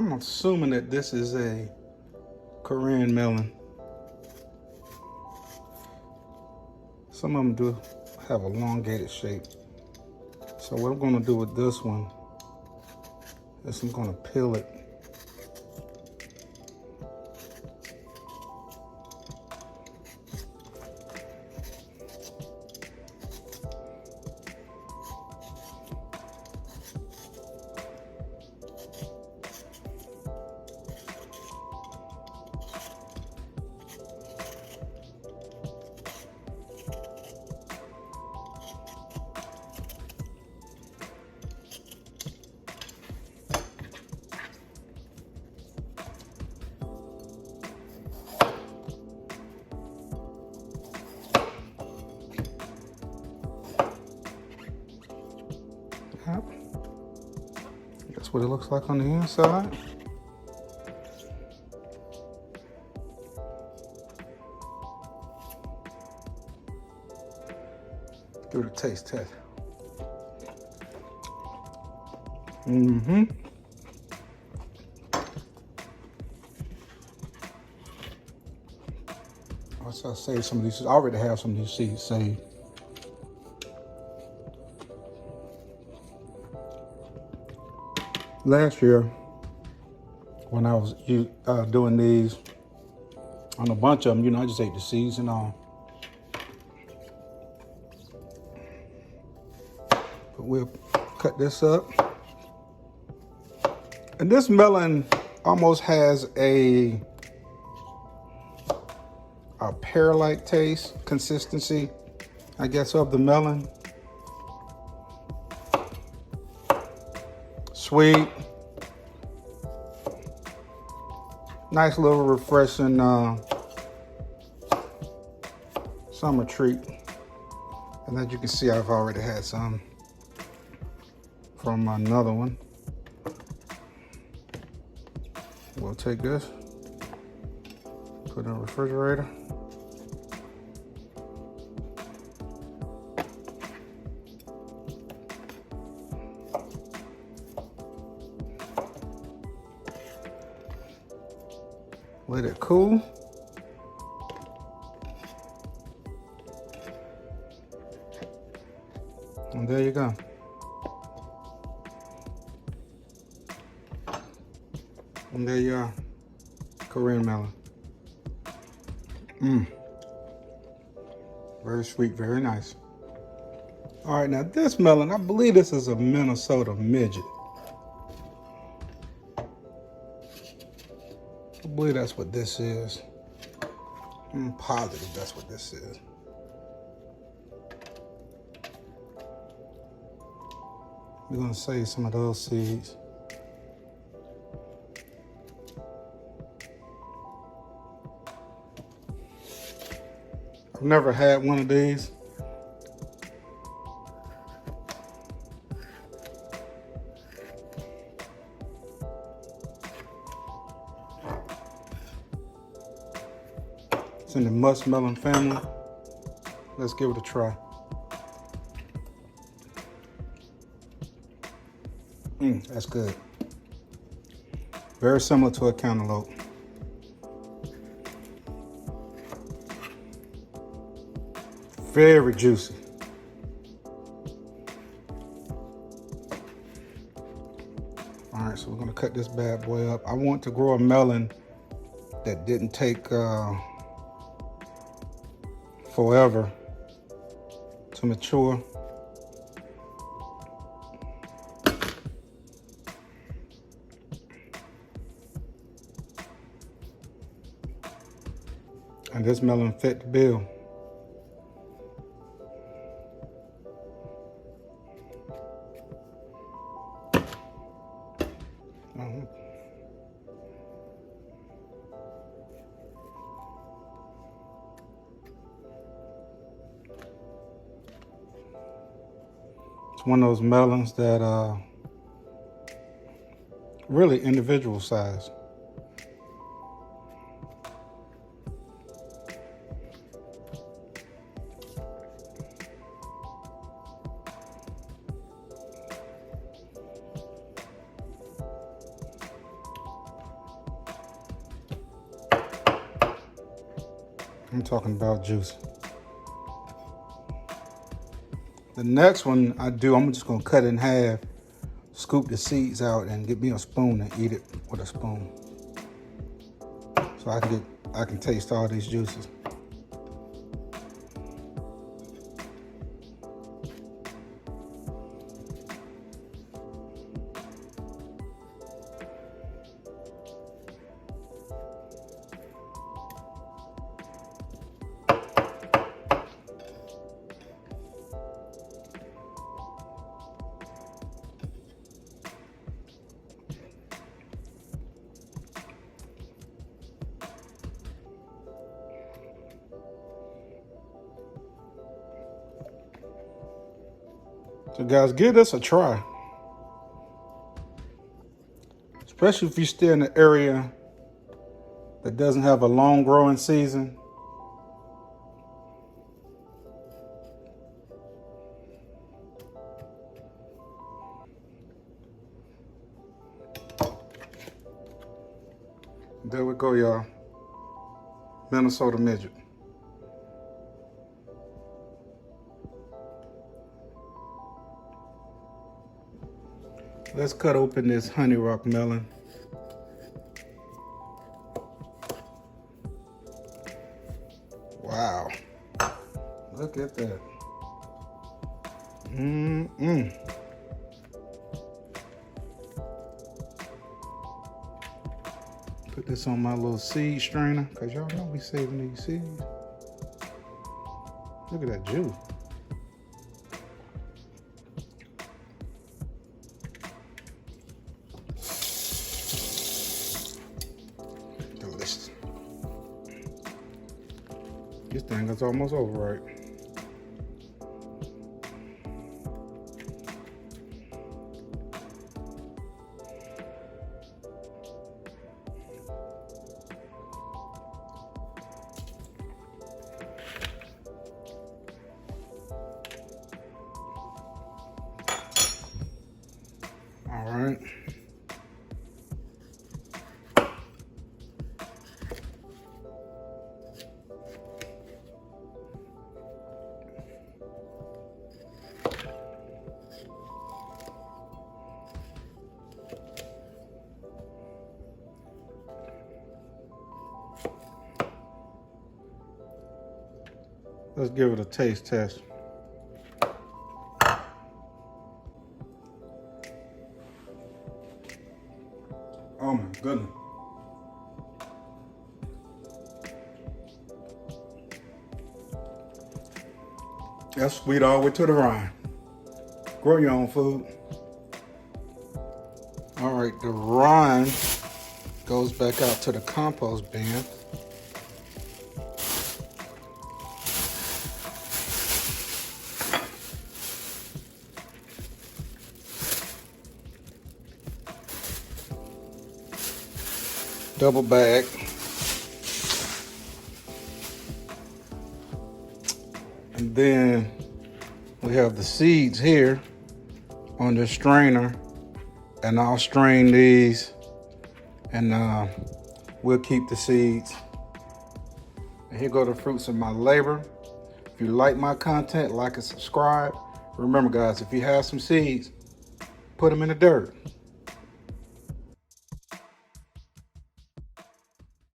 I'm assuming that this is a Korean melon. Some of them do have elongated shape. So what I'm gonna do with this one is I'm gonna peel it. Yep. That's what it looks like on the inside. Do the taste test. I'll save some of these. I already have some of these seeds saved. Last year, when I was doing these on a bunch of them, you know, I just ate the seeds and all. But we'll cut this up. And this melon almost has a pear-like taste, consistency, I guess, of the melon. Sweet. Nice little refreshing summer treat. And as you can see, I've already had some from another one. We'll take this, put it in the refrigerator. Let it cool. And there you go. And there you are, Korean melon. Very sweet, very nice. All right, now this melon, I believe this is a Minnesota midget. I believe that's what this is. I'm positive that's what this is. We're gonna save some of those seeds. I've never had one of these. It's in the muskmelon family. Let's give it a try. That's good. Very similar to a cantaloupe. Very juicy. All right, so we're gonna cut this bad boy up. I want to grow a melon that didn't take forever to mature. And this melon fit the bill. It's one of those melons that really individual size. I'm talking about juice. The next one I do, I'm just gonna cut it in half, scoop the seeds out, and get me a spoon and eat it with a spoon. So I can taste all these juices. So guys, give this a try. Especially if you stay in an area that doesn't have a long growing season. There we go, y'all. Minnesota midget. Let's cut open this honey rock melon. Wow. Look at that. Put this on my little seed strainer, because y'all know we saving these seeds. Look at that juice. Delicious. This thing is almost over, right? All right. Let's give it a taste test. Oh my goodness. That's sweet all the way to the rind. Grow your own food. All right, the rind goes back out to the compost bin. Double bag. And then we have the seeds here on the strainer, and I'll strain these, and we'll keep the seeds. And here go the fruits of my labor. If you like my content, like and subscribe. Remember guys, if you have some seeds, put them in the dirt.